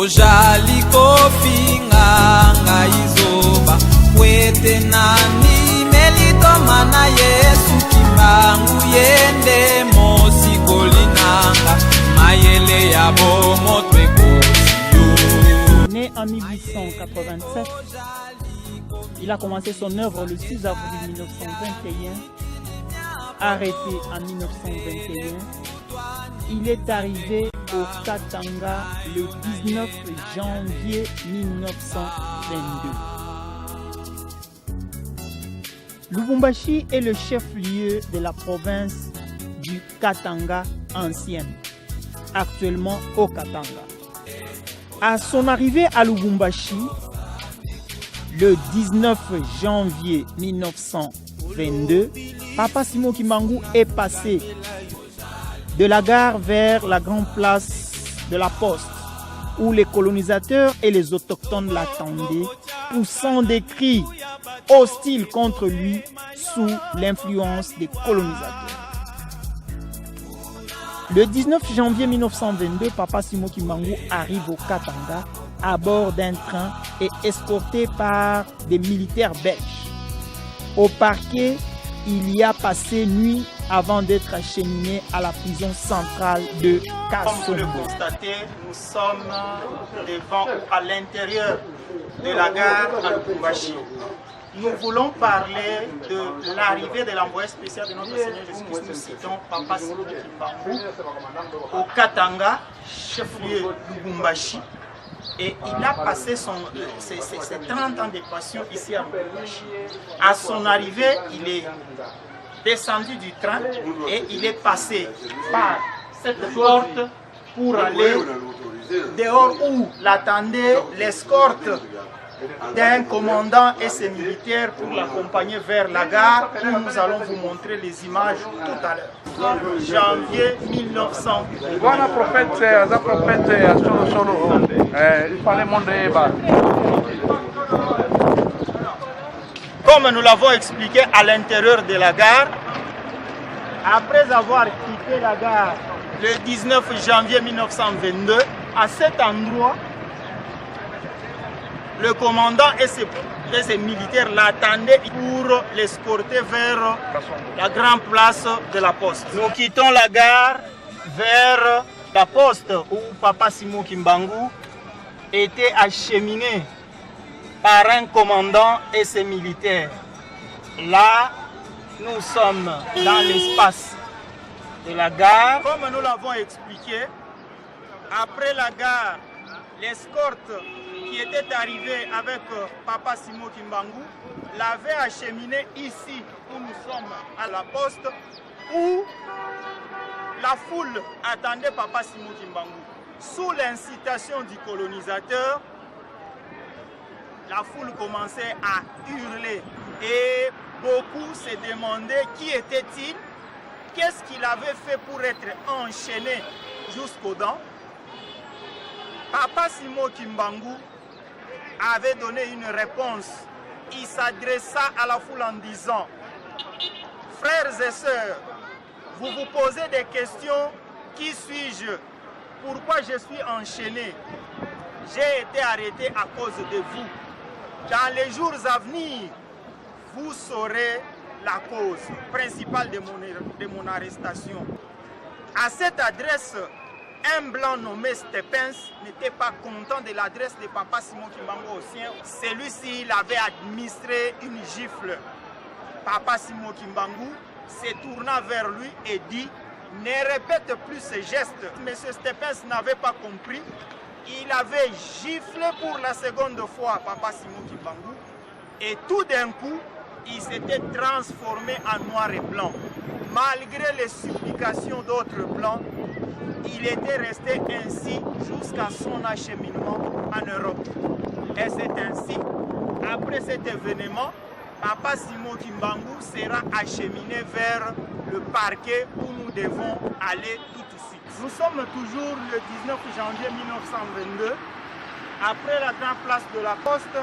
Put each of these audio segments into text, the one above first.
ojali kofinga ngaizoba kwete nani melitoma na Yesu kimbangu yende mosikolinanga mayele ya bomo twekosio. Né en 1887, il a commencé son œuvre le 6 avril 1921. Arrêté en 1921, il est arrivé au Katanga le 19 janvier 1922. Lubumbashi est le chef-lieu de la province du Katanga ancienne, actuellement au Katanga. À son arrivée à Lubumbashi, le 19 janvier 1922, Papa Simon Kimbangu est passé de la gare vers la grande place de la Poste, où les colonisateurs et les autochtones l'attendaient, poussant des cris hostiles contre lui sous l'influence des colonisateurs. Le 19 janvier 1922, Papa Simon Kimbangu arrive au Katanga à bord d'un train et escorté par des militaires belges. Au parquet, il y a passé nuit avant d'être acheminé à la prison centrale de Kassongo. Comme vous le constatez, nous sommes devant à l'intérieur de la gare à Lubumbashi. Nous voulons parler de l'arrivée de l'envoyé spécial de notre Seigneur Jésus-Christ. Nous citons Papa Simon Kimbangu au Katanga, chef-lieu Lubumbashi. Et il a passé ses 30 ans de passion ici à Lubumbashi. À son arrivée, il est descendu du train et il est passé par cette porte pour aller dehors où l'attendait l'escorte d'un commandant et ses militaires pour l'accompagner vers la gare où nous allons vous montrer les images tout à l'heure. Janvier 1900. Comme nous l'avons expliqué à l'intérieur de la gare, après avoir quitté la gare le 19 janvier 1922, à cet endroit, le commandant et ses militaires l'attendaient pour l'escorter vers la grande place de la Poste. Nous quittons la gare vers la Poste où Papa Simon Kimbangu était acheminé par un commandant et ses militaires. Là, nous sommes dans l'espace de la gare. Comme nous l'avons expliqué, après la gare, l'escorte qui était arrivée avec Papa Simon Kimbangu l'avait acheminé ici où nous sommes à la Poste où la foule attendait Papa Simon Kimbangu. Sous l'incitation du colonisateur, la foule commençait à hurler et beaucoup se demandaient qui était-il, qu'est-ce qu'il avait fait pour être enchaîné jusqu'aux dents. Papa Simon Kimbangu avait donné une réponse. Il s'adressa à la foule en disant: frères et sœurs, vous vous posez des questions, qui suis-je? Pourquoi je suis enchaîné? J'ai été arrêté à cause de vous. Dans les jours à venir, vous saurez la cause principale de mon arrestation. À cette adresse, un blanc nommé Stepens n'était pas content de l'adresse de Papa Simon Kimbangu au sien. Celui-ci, il avait administré une gifle. Papa Simon Kimbangu se tourna vers lui et dit: ne répète plus ce geste. Monsieur Stepens n'avait pas compris. Il avait giflé pour la seconde fois Papa Simon Kimbangu et tout d'un coup, il s'était transformé en noir et blanc. Malgré les supplications d'autres blancs, il était resté ainsi jusqu'à son acheminement en Europe. Et c'est ainsi, après cet événement, Papa Simon Kimbangu sera acheminé vers le parquet où nous devons aller tout de suite. Nous sommes toujours le 19 janvier 1922. Après la grande place de la Poste,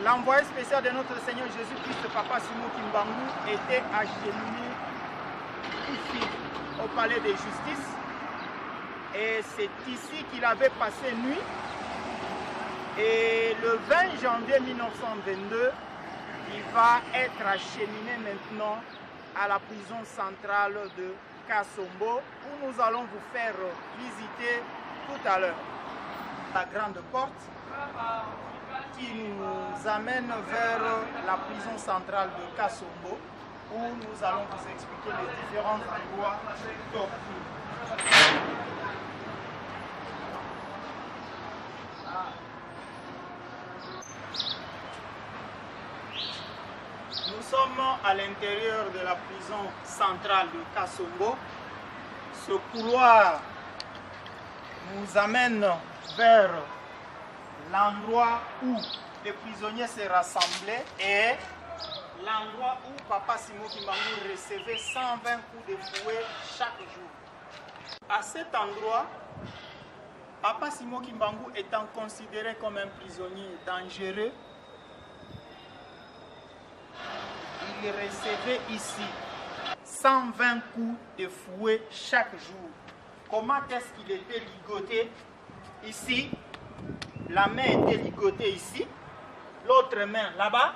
l'envoyé spécial de notre Seigneur Jésus-Christ, Papa Simon Kimbangu, était acheminé ici au palais de justice. Et c'est ici qu'il avait passé nuit Et le 20 janvier 1922, il va être acheminé maintenant à la prison centrale de Kasombo, où nous allons vous faire visiter tout à l'heure la grande porte qui nous amène vers la prison centrale de Kasombo, où nous allons vous expliquer les différents endroits de torture. Nous sommes à l'intérieur de la prison centrale de Kasombo. Ce couloir nous amène vers l'endroit où les prisonniers se rassemblaient et l'endroit où Papa Simon Kimbangu recevait 120 coups de fouet chaque jour. À cet endroit, Papa Simon Kimbangu étant considéré comme un prisonnier dangereux, il recevait ici 120 coups de fouet chaque jour. Comment est-ce qu'il était ligoté? Ici, la main était ligotée ici, l'autre main là-bas,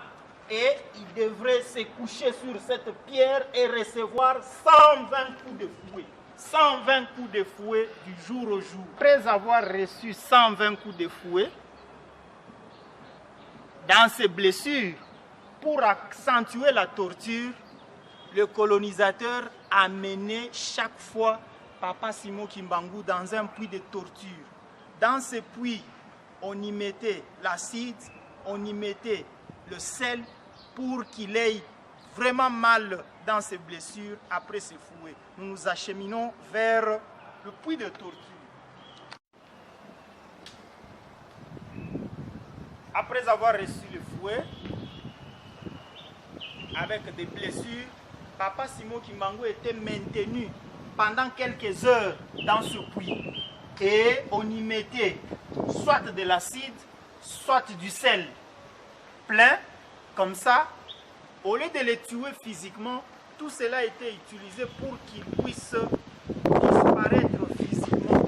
et il devrait se coucher sur cette pierre et recevoir 120 coups de fouet. 120 coups de fouet du jour au jour. Après avoir reçu 120 coups de fouet, dans ces blessures, pour accentuer la torture, le colonisateur a mené chaque fois Papa Simon Kimbangu dans un puits de torture. Dans ce puits, on y mettait l'acide, on y mettait le sel pour qu'il ait vraiment mal dans ses blessures après ses fouets. Nous nous acheminons vers le puits de torture. Après avoir reçu le fouet, avec des blessures, Papa Simon Kimbangu était maintenu pendant quelques heures dans ce puits. Et on y mettait soit de l'acide, soit du sel plein, comme ça. Au lieu de les tuer physiquement, tout cela était utilisé pour qu'ils puissent disparaître physiquement.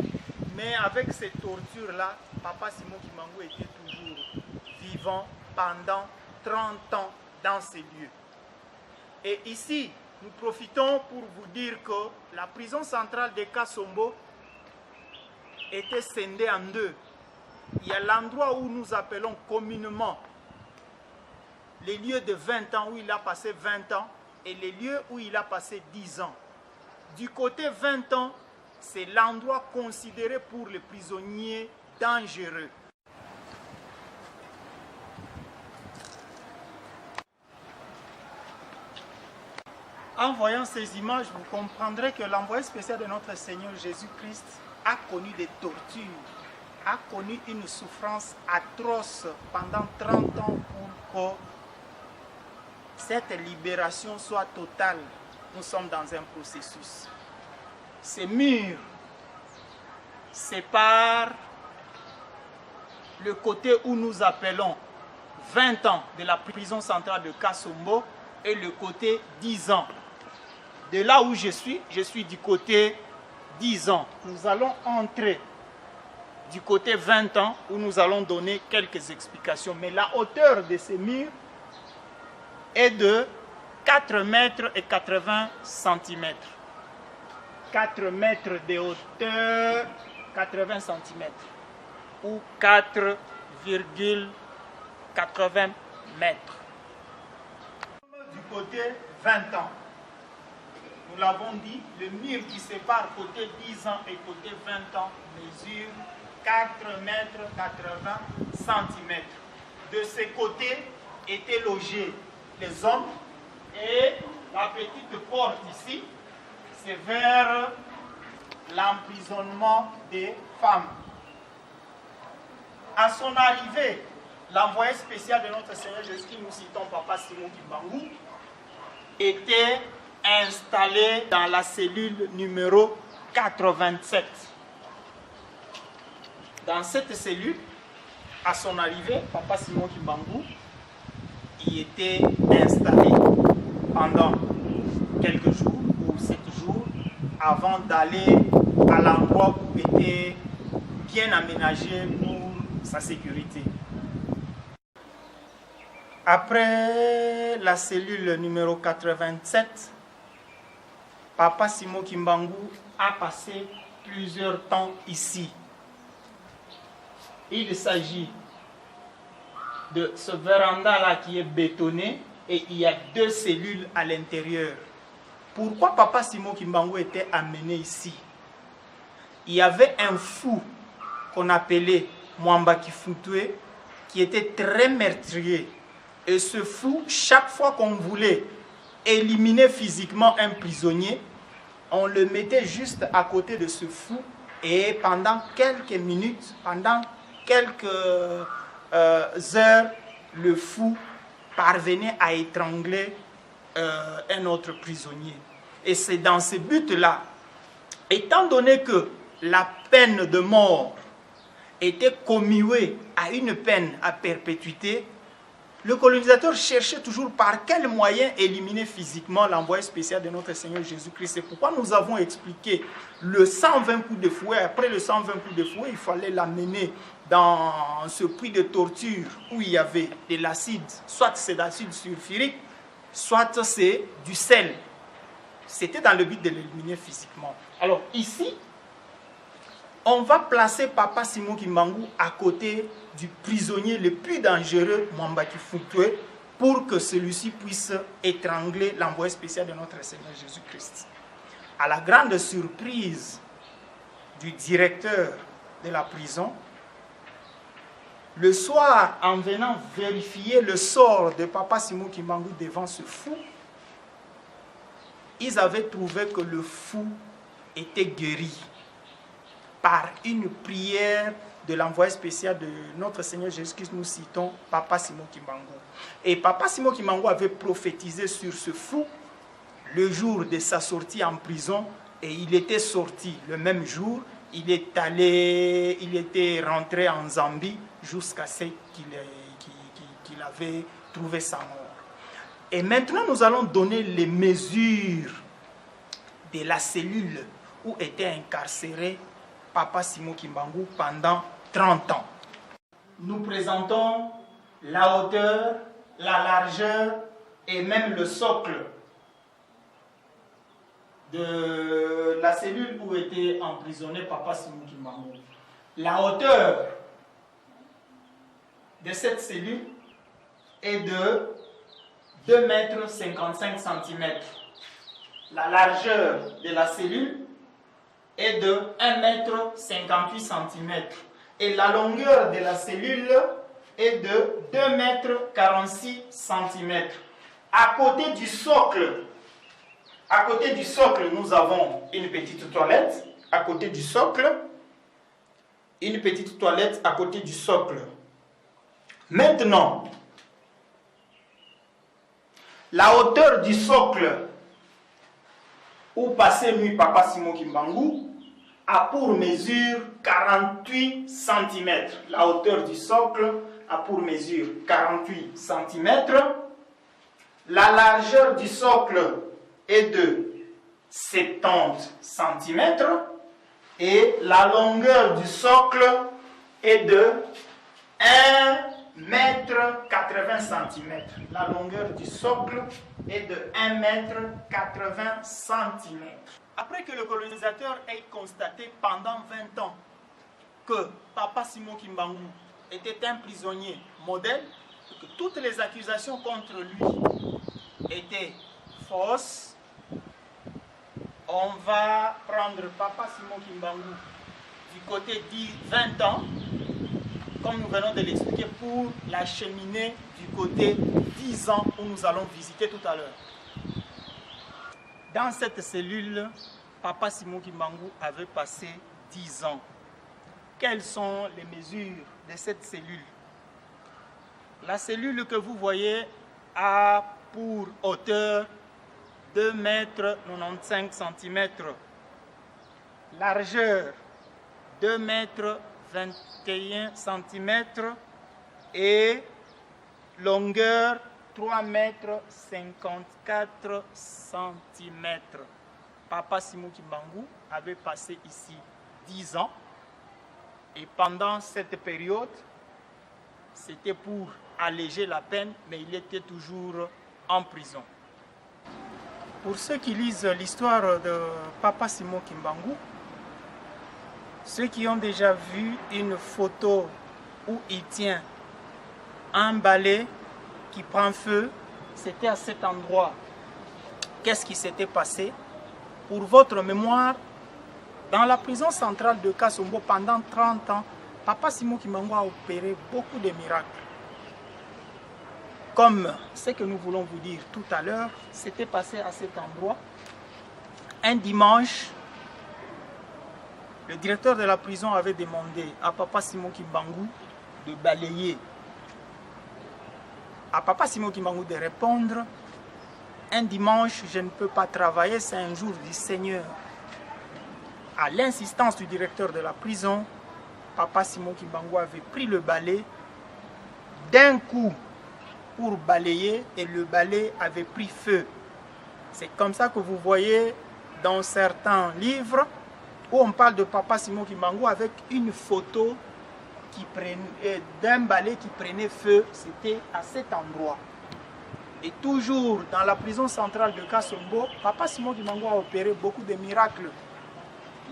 Mais avec ces tortures-là, Papa Simon Kimbangu était toujours vivant pendant 30 ans dans ces lieux. Et ici, nous profitons pour vous dire que la prison centrale de Kasombo était scindée en deux. Il y a l'endroit où nous appelons communément les lieux de 20 ans, où il a passé 20 ans, et les lieux où il a passé 10 ans. Du côté 20 ans, c'est l'endroit considéré pour les prisonniers dangereux. En voyant ces images, vous comprendrez que l'envoyé spécial de notre Seigneur Jésus-Christ a connu des tortures, a connu une souffrance atroce pendant 30 ans pour que cette libération soit totale. Nous sommes dans un processus. Ces murs séparent le côté où nous appelons 20 ans de la prison centrale de Kasombo et le côté 10 ans. De là où je suis du côté 10 ans. Nous allons entrer du côté 20 ans où nous allons donner quelques explications. Mais la hauteur de ces murs est de 4 mètres et 80 cm. 4 mètres de hauteur, 80 cm. Ou 4,80 mètres. Du côté 20 ans. Nous l'avons dit, le mur qui sépare côté 10 ans et côté 20 ans mesure 4 mètres 80 cm. De ces côtés étaient logés les hommes et la petite porte ici, c'est vers l'emprisonnement des femmes. À son arrivée, l'envoyé spécial de notre Seigneur Jésus-Christ, nous citons Papa Simon Kimbangu, était installé dans la cellule numéro 87. Dans cette cellule, à son arrivée, Papa Simon Kimbangu y était installé pendant quelques jours ou 7 jours avant d'aller à l'endroit où était bien aménagé pour sa sécurité. Après la cellule numéro 87, Papa Simon Kimbangu a passé plusieurs temps ici. Il s'agit de ce véranda-là qui est bétonné et il y a 2 cellules à l'intérieur. Pourquoi Papa Simon Kimbangu était amené ici? Il y avait un fou qu'on appelait Mwamba Kifutwe qui était très meurtrier. Et ce fou, chaque fois qu'on voulait éliminer physiquement un prisonnier, on le mettait juste à côté de ce fou et pendant quelques minutes, pendant quelques heures, le fou parvenait à étrangler un autre prisonnier. Et c'est dans ce but-là, étant donné que la peine de mort était commuée à une peine à perpétuité, le colonisateur cherchait toujours par quel moyen éliminer physiquement l'envoyé spécial de notre Seigneur Jésus-Christ. C'est pourquoi nous avons expliqué le 120 coups de fouet. Après le 120 coups de fouet, il fallait l'amener dans ce puits de torture où il y avait de l'acide, soit c'est de l'acide sulfurique, soit c'est du sel. C'était dans le but de l'éliminer physiquement. Alors ici, on va placer Papa Simon Kimbangu à côté du prisonnier le plus dangereux, Mwamba Kifutwe, pour que celui-ci puisse étrangler l'envoyé spécial de notre Seigneur Jésus-Christ. À la grande surprise du directeur de la prison, le soir, en venant vérifier le sort de Papa Simon Kimbangu devant ce fou, ils avaient trouvé que le fou était guéri par une prière de l'envoyé spécial de notre Seigneur Jésus-Christ, nous citons Papa Simon Kimbangu. Et Papa Simon Kimbangu avait prophétisé sur ce fou le jour de sa sortie en prison, et il était sorti le même jour. Il était rentré en Zambie jusqu'à ce qu'il avait trouvé sa mort. Et maintenant, nous allons donner les mesures de la cellule où était incarcéré Papa Simon Kimbangu pendant 30 ans. Nous présentons la hauteur, la largeur et même le socle de la cellule où était emprisonné Papa Simon Kimbangu. La hauteur de cette cellule est de 2,55 m. La largeur de la cellule est de 1,58 m. Et la longueur de la cellule est de 2,46 m. À côté du socle, nous avons une petite toilette. À côté du socle, une petite toilette à côté du socle. Maintenant, la hauteur du socle où passait nuit Papa Simon Kimbangu a pour mesure 48 cm. La hauteur du socle a pour mesure 48 cm. La largeur du socle est de 70 cm. Et la longueur du socle est de 1,80 m. La longueur du socle est de 1,80 m. Après que le colonisateur ait constaté pendant 20 ans que Papa Simon Kimbangu était un prisonnier modèle, que toutes les accusations contre lui étaient fausses, on va prendre Papa Simon Kimbangu du côté de 20 ans, comme nous venons de l'expliquer, pour l'acheminer du côté 10 ans où nous allons visiter tout à l'heure. Dans cette cellule, Papa Simon Kimbangu avait passé 10 ans. Quelles sont les mesures de cette cellule? La cellule que vous voyez a pour hauteur 2,95 m, largeur 2,21 m et longueur 3,54 m. Papa Simon Kimbangu avait passé ici 10 ans et pendant cette période, c'était pour alléger la peine, mais il était toujours en prison. Pour ceux qui lisent l'histoire de Papa Simon Kimbangu, ceux qui ont déjà vu une photo où il tient un balai qui prend feu, c'était à cet endroit. Qu'est-ce qui s'était passé? Pour votre mémoire, dans la prison centrale de Kasumbo, pendant 30 ans, Papa Simon Kimbangu a opéré beaucoup de miracles. Comme ce que nous voulons vous dire tout à l'heure, c'était passé à cet endroit. Un dimanche, le directeur de la prison avait demandé à Papa Simon Kimbangu de balayer. À Papa Simon Kimbangu de répondre, un dimanche, je ne peux pas travailler, c'est un jour du Seigneur. À l'insistance du directeur de la prison, Papa Simon Kimbangu avait pris le balai d'un coup pour balayer et le balai avait pris feu. C'est comme ça que vous voyez dans certains livres où on parle de Papa Simon Kimbangu avec une photo d'un balai qui prenait feu. C'était à cet endroit. Et toujours dans la prison centrale de Kasumbo, Papa Simon Kimbangu a opéré beaucoup de miracles.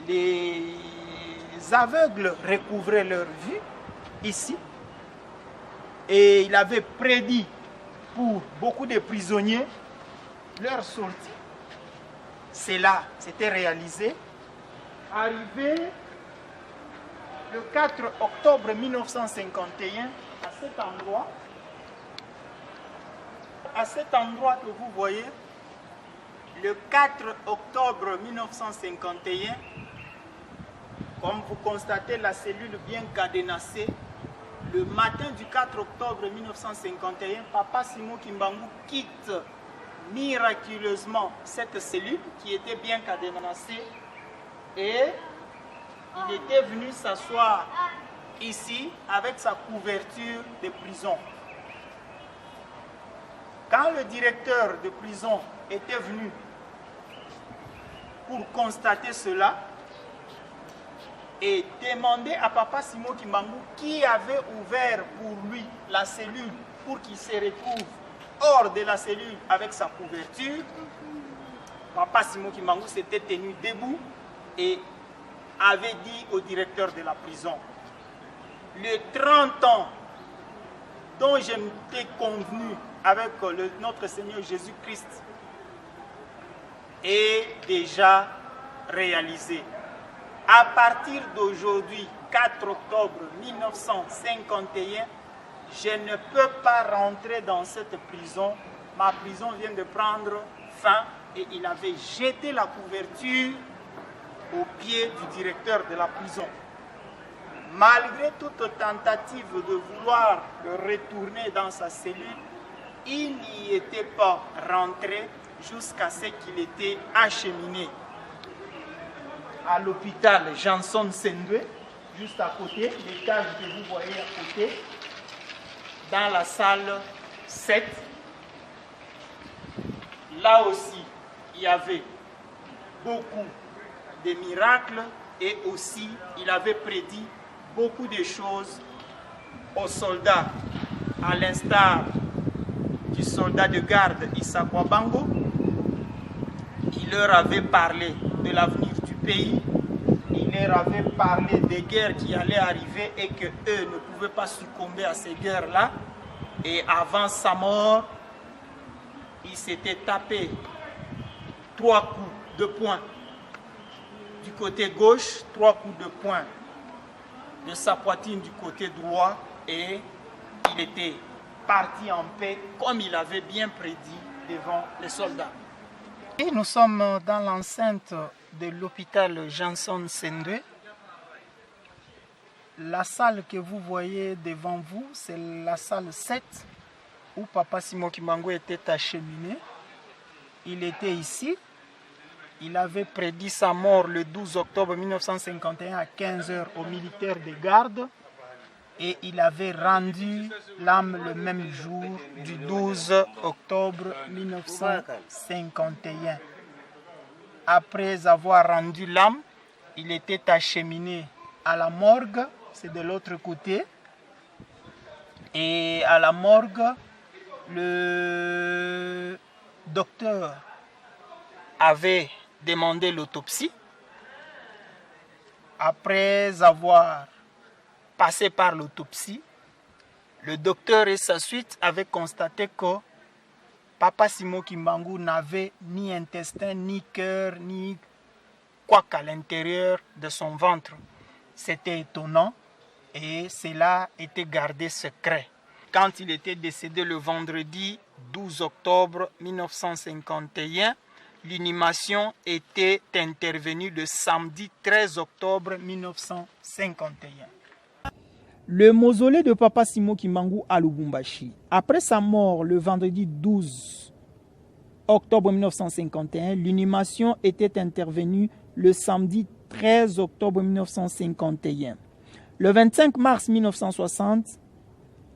Les aveugles recouvraient leur vue ici. Et il avait prédit pour beaucoup de prisonniers leur sortie. Cela s'était réalisé. Arrivé le 4 octobre 1951, à cet endroit que vous voyez, le 4 octobre 1951, comme vous constatez la cellule bien cadenassée, le matin du 4 octobre 1951, Papa Simon Kimbangu quitte miraculeusement cette cellule qui était bien cadenassée et il était venu s'asseoir ici avec sa couverture de prison. Quand le directeur de prison était venu pour constater cela et demander à Papa Simon Kimbangu qui avait ouvert pour lui la cellule pour qu'il se retrouve hors de la cellule avec sa couverture, Papa Simon Kimbangu s'était tenu debout et avait dit au directeur de la prison: les 30 ans dont je m'étais convenu avec notre Seigneur Jésus-Christ est déjà réalisé. À partir d'aujourd'hui, 4 octobre 1951, je ne peux pas rentrer dans cette prison. Ma prison vient de prendre fin et il avait jeté la couverture au pied du directeur de la prison. Malgré toute tentative de vouloir le retourner dans sa cellule, il n'y était pas rentré jusqu'à ce qu'il était acheminé à l'hôpital Janson Sendwe, juste à côté, l'étage que vous voyez à côté, dans la salle 7. Là aussi, il y avait beaucoup de miracles et aussi il avait prédit beaucoup de choses aux soldats, à l'instar du soldat de garde Issa Kwabango. Il leur avait parlé de l'avenir du pays, il leur avait parlé des guerres qui allaient arriver et que eux ne pouvaient pas succomber à ces guerres-là. Et avant sa mort, il s'était tapé 3 coups de poing du côté gauche, 3 coups de poing de sa poitrine du côté droit et il était parti en paix comme il avait bien prédit devant les soldats. Et nous sommes dans l'enceinte de l'hôpital Janson Sendwe. La salle que vous voyez devant vous, c'est la salle 7 où Papa Simon Kimbangu était acheminé. Il était ici. Il avait prédit sa mort le 12 octobre 1951 à 15 h aux militaires de garde et il avait rendu l'âme le même jour du 12 octobre 1951. Après avoir rendu l'âme, il était acheminé à la morgue, c'est de l'autre côté. Et à la morgue, le docteur avait demandé l'autopsie. Après avoir passé par l'autopsie, le docteur et sa suite avaient constaté que Papa Simon Kimbangu n'avait ni intestin, ni cœur, ni quoi qu'à l'intérieur de son ventre. C'était étonnant et cela était gardé secret. Quand il était décédé le vendredi 12 octobre 1951, l'inhumation était intervenue le samedi 13 octobre 1951. Le mausolée de Papa Simon Kimbangu à Lubumbashi. Après sa mort le vendredi 12 octobre 1951, l'inhumation était intervenue le samedi 13 octobre 1951. Le 25 mars 1960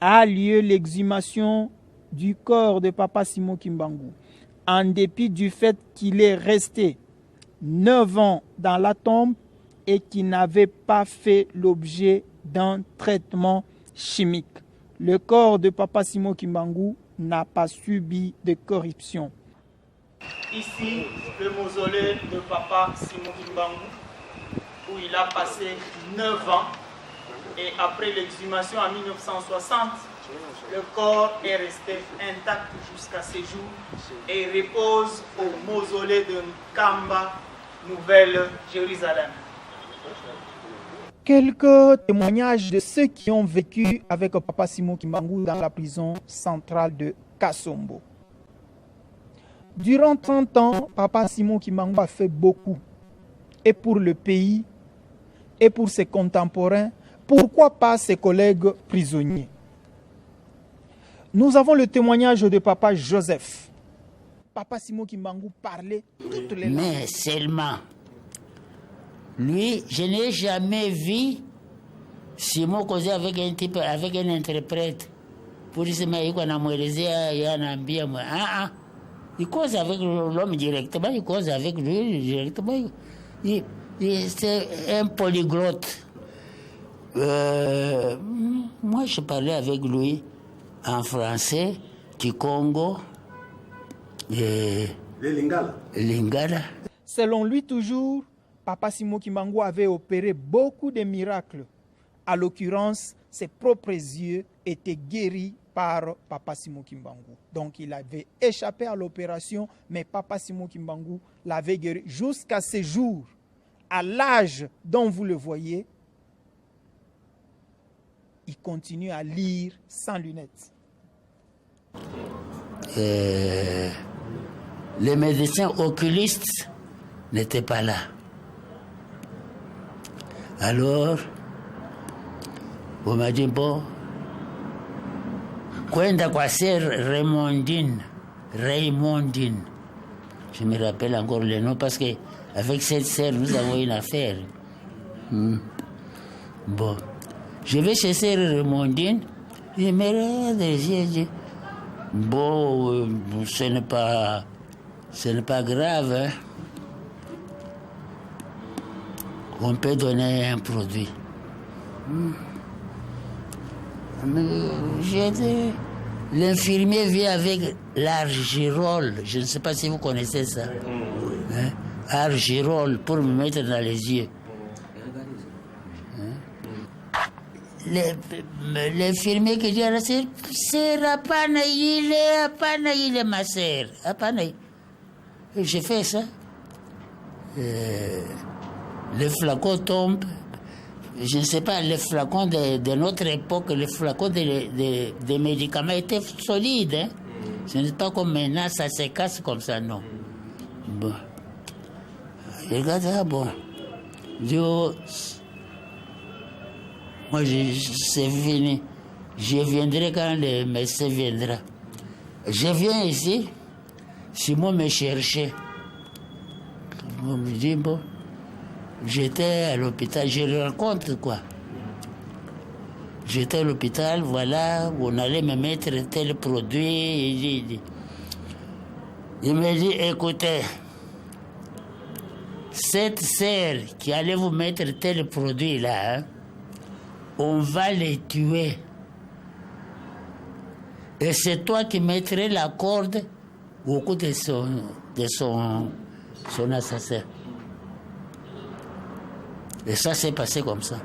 a lieu l'exhumation du corps de Papa Simon Kimbangu. En dépit du fait qu'il est resté 9 ans dans la tombe et qu'il n'avait pas fait l'objet d'un traitement chimique. Le corps de Papa Simon Kimbangu n'a pas subi de corruption. Ici, le mausolée de Papa Simon Kimbangu, où il a passé 9 ans. Et après l'exhumation en 1960, le corps est resté intact jusqu'à ce jour et repose au mausolée de Nkamba, Nouvelle-Jérusalem. Quelques témoignages de ceux qui ont vécu avec Papa Simon Kimbangu dans la prison centrale de Kasombo. Durant 30 ans, Papa Simon Kimbangu a fait beaucoup. Et pour le pays, et pour ses contemporains, pourquoi pas ses collègues prisonniers. Nous avons le témoignage de Papa Joseph. Papa Simon Kimbangu parlait toutes les langues. Mais seulement, lui, je n'ai jamais vu Simon causer avec un type, avec un interprète. Pour dire il cause avec l'homme directement, il cause avec lui directement. C'est un polyglotte. Moi, je parlais avec lui en français, du Congo, et Lingala. Selon lui toujours, Papa Simon Kimbangu avait opéré beaucoup de miracles. À l'occurrence, ses propres yeux étaient guéris par Papa Simon Kimbangu. Donc il avait échappé à l'opération, mais Papa Simon Kimbangu l'avait guéri jusqu'à ce jour. À l'âge dont vous le voyez, il continue à lire sans lunettes. Les médecins oculistes n'étaient pas là. Alors, on m'a dit, bon, Kwenda kwa sœur Raymondine. Je me rappelle encore le nom parce que avec cette sœur, nous avons une affaire. Bon. Je vais chez sœur Raymondine. Je me regarde les yeux. Je dis, bon, ce n'est pas grave. Hein. On peut donner un produit. L'infirmier vient avec l'argirol. Je ne sais pas si vous connaissez ça. Hein? Argirol pour me mettre dans les yeux. L'infirmier qui dit à la sœur, c'est Apanaïle, ma sœur. Apanaïle. J'ai fait ça. Le flacon tombe. Je ne sais pas, les flacons de notre époque, les flacons des médicaments étaient solides. Hein? Ce n'est pas comme maintenant, ça se casse comme ça, non. Bon. Je regarde ça, bon. Moi, c'est fini. Je viendrai quand le médecin viendra. Je viens ici, Simon me cherchait. On me dit, bon. J'étais à l'hôpital, je le raconte quoi. J'étais à l'hôpital, voilà, on allait me mettre tel produit. Il me dit, écoutez, cette sœur qui allait vous mettre tel produit là, hein, on va les tuer. Et c'est toi qui mettrais la corde au cou de son assassin. Et ça s'est passé comme ça.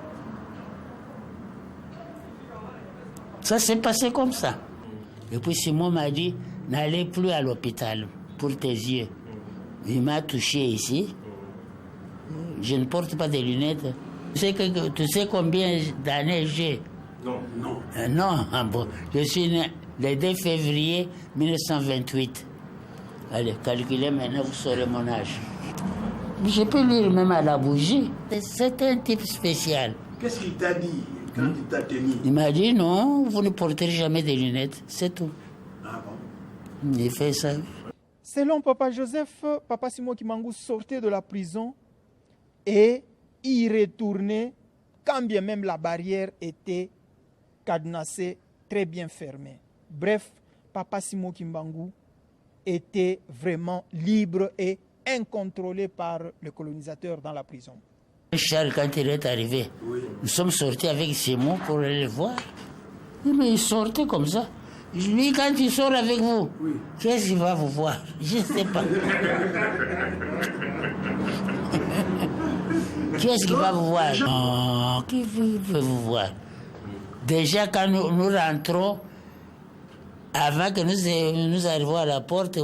Ça s'est passé comme ça. Et puis Simon m'a dit, n'allez plus à l'hôpital pour tes yeux. Il m'a touché ici. Je ne porte pas de lunettes. Tu sais combien d'années j'ai? Non. Non, bon. Je suis né le 2 février 1928. Allez, calculez maintenant, vous saurez mon âge. Je peux lire même à la bougie. C'est un type spécial. Qu'est-ce qu'il t'a dit quand il t'a tenu? Il m'a dit non, vous ne porterez jamais de lunettes, c'est tout. Ah bon? Il fait ça. Selon Papa Joseph, Papa Simon Kimbangu sortait de la prison et y retournait quand bien même la barrière était cadenassée, très bien fermée. Bref, Papa Simon Kimbangu était vraiment libre et incontrôlé par le colonisateur dans la prison. Charles, quand il est arrivé, nous sommes sortis avec Simon pour aller le voir. Mais il sortait comme ça. Lui, quand il sort avec vous, qu'est-ce qu'il va vous voir? Je ne sais pas. Qu'est-ce qu'il va vous voir? Oh, qui veut vous voir? Déjà, quand nous rentrons, avant que nous arrivions à la porte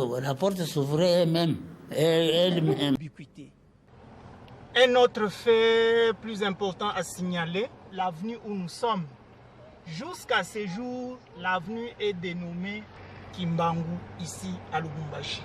s'ouvrait elle-même. Un autre fait plus important à signaler, l'avenue où nous sommes. Jusqu'à ce jour, l'avenue est dénommée Kimbangu, ici à Lubumbashi.